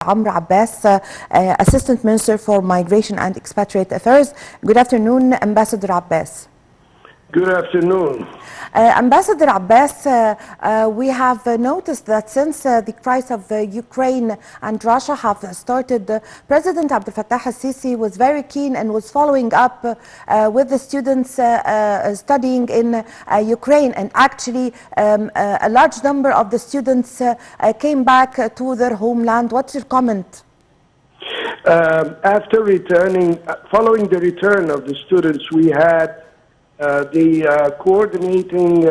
Abbas, Assistant Minister for Migration and Expatriate Affairs. Good afternoon, Ambassador Abbas. Good afternoon. Ambassador Abbas, we have noticed that since the crisis of Ukraine and Russia have started, President Abdel Fattah al-Sisi was very keen and was following up with the students studying in Ukraine, and actually a large number of the students came back to their homeland. What's your comment? After returning, following the return of the students, we had the coordinating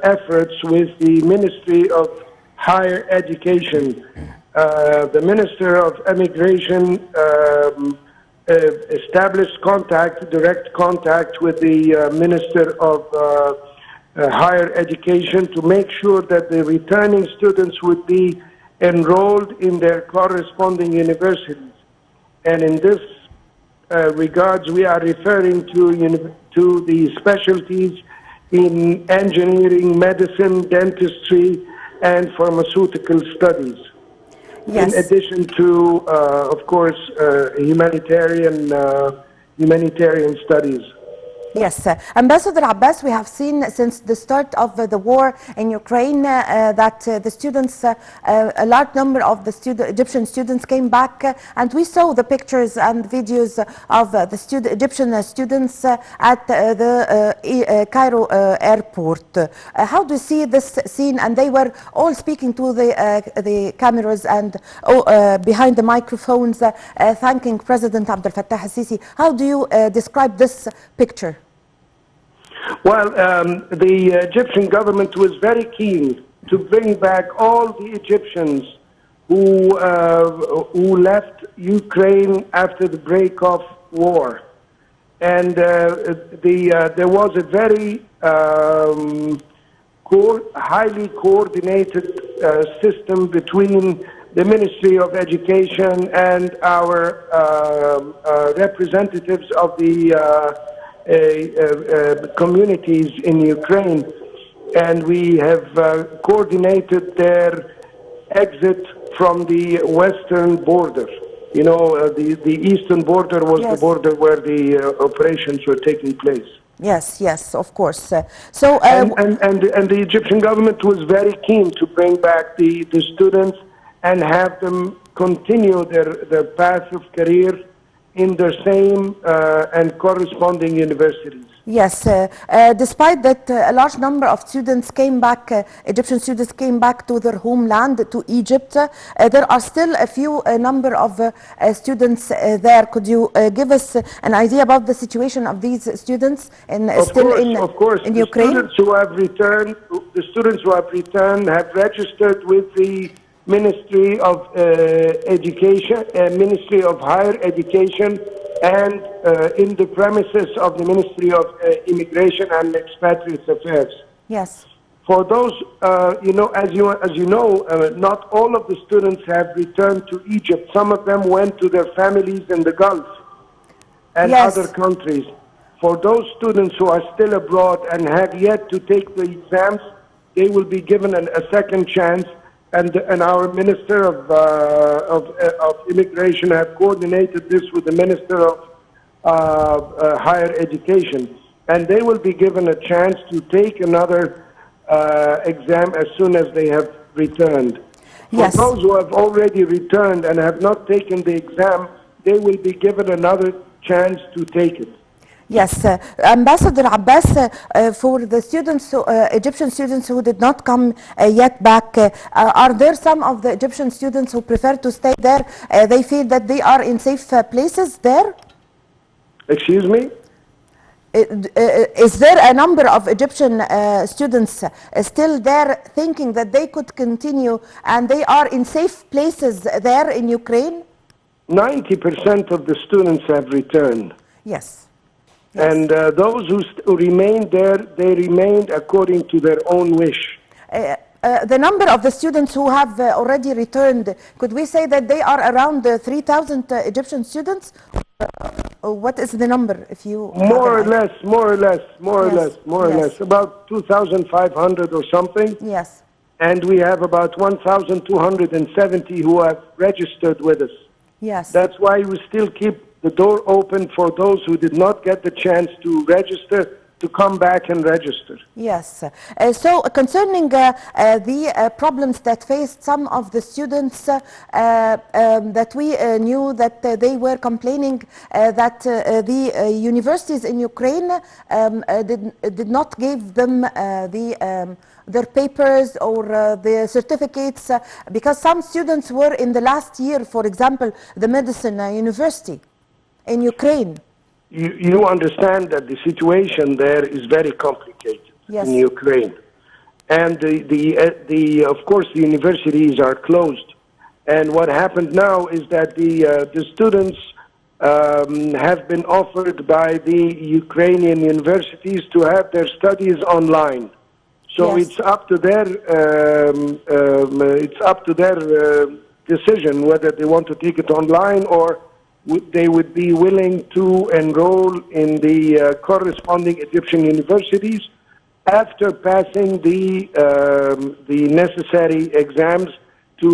efforts with the Ministry of Higher Education. The Minister of Immigration established direct contact with the Minister of Higher Education to make sure that the returning students would be enrolled in their corresponding universities. And in this regards, we are referring to the specialties in engineering, medicine, dentistry, and pharmaceutical studies. Yes. In addition to, of course, humanitarian studies. Yes, Ambassador Abbas, we have seen since the start of the war in Ukraine that the students, a large number of the Egyptian students came back, and we saw the pictures and videos of the Egyptian students at the Cairo airport. How do you see this scene? And they were all speaking to the cameras and behind the microphones, thanking President Abdel Fattah al-Sisi. How do you describe this picture? Well, the Egyptian government was very keen to bring back all the Egyptians who left Ukraine after the break of war, and there was a very highly coordinated system between the Ministry of Education and our representatives of the communities in Ukraine, and we have coordinated their exit from the western border. You know, the eastern border was Yes. the border where the operations were taking place. Yes, yes, of course. And the Egyptian government was very keen to bring back the students and have them continue their path of career in the same and corresponding universities. Yes, despite that a large number of students came back, Egyptian students came back to their homeland, to Egypt, there are still a few number of students there. Could you give us an idea about the situation of these students in in Ukraine? The students who have returned have registered with the Ministry of Education, Ministry of Higher Education, and in the premises of the Ministry of Immigration and Expatriate Affairs. Yes. For those, as you know, not all of the students have returned to Egypt. Some of them went to their families in the Gulf and Yes. other countries. For those students who are still abroad and have yet to take the exams, they will be given a second chance. And our Minister of Immigration have coordinated this with the Minister of Higher Education, and they will be given a chance to take another exam as soon as they have returned. Yes. For those who have already returned and have not taken the exam, they will be given another chance to take it. Yes, Ambassador Abbas, for the students, Egyptian students who did not come yet back, are there some of the Egyptian students who prefer to stay there? They feel that they are in safe places there? Excuse me? Is there a number of Egyptian students still there thinking that they could continue and they are in safe places there in Ukraine? 90% of the students have returned. Yes. Yes. And those who remained there, they remained according to their own wish. The number of the students who have already returned, could we say that they are around 3,000 Egyptian students? What is the number, if you... More or less, about 2,500 or something. Yes. and we have about 1,270 who have registered with us. Yes. That's why we still keep the door open for those who did not get the chance to register to come back and register. Yes. So concerning the problems that faced some of the students that we knew that they were complaining that the universities in Ukraine did not give them their papers or the certificates because some students were in the last year, for example, the medicine university in Ukraine. You understand that the situation there is very complicated Yes. in Ukraine. And of course, the universities are closed. And what happened now is that the students have been offered by the Ukrainian universities to have their studies online. So Yes. it's up to their decision whether they want to take it online or they would be willing to enroll in the corresponding Egyptian universities after passing the necessary exams to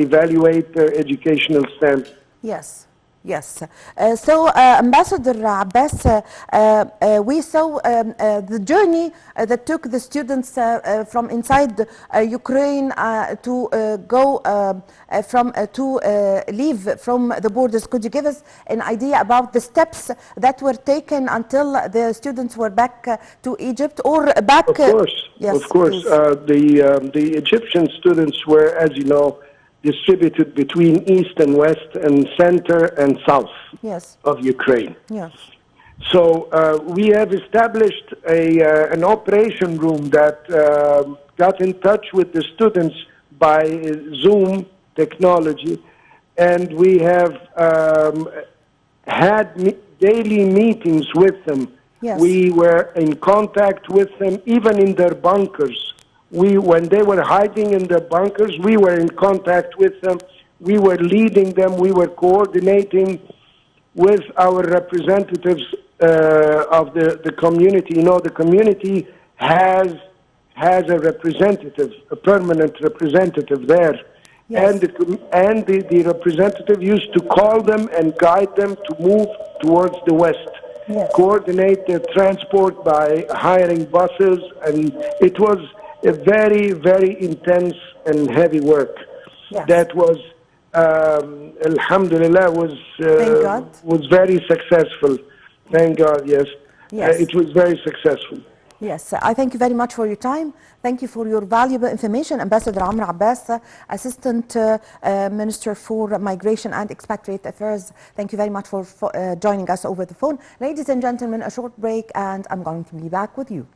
evaluate their educational standing. Yes, yes. So, Ambassador Abbas, we saw the journey that took the students from inside Ukraine to go to leave from the borders. Could you give us an idea about the steps that were taken until the students were back to Egypt or back? Of course, Yes, of course. The Egyptian students were, as you know, distributed between east and west and center and south Yes. of Ukraine. Yes. So we have established an operation room that got in touch with the students by Zoom technology, and we have had daily meetings with them. Yes. We were in contact with them even in their bunkers. When they were hiding in the bunkers, we were in contact with them. We were leading them. We were coordinating with our representatives of the community. You know, the community has a representative, a permanent representative there. Yes. And the representative used to call them and guide them to move towards the west. Yes. Coordinate their transport by hiring buses, and it was a very, very intense and heavy work. Yes. That was, alhamdulillah, Thank God. was very successful. Thank God, yes. Yes. It was very successful. Yes, I thank you very much for your time. Thank you for your valuable information. Ambassador Amr Abbas, Assistant Minister for Migration and Expatriate Affairs. Thank you very much for joining us over the phone. Ladies and gentlemen, a short break and I'm going to be back with you.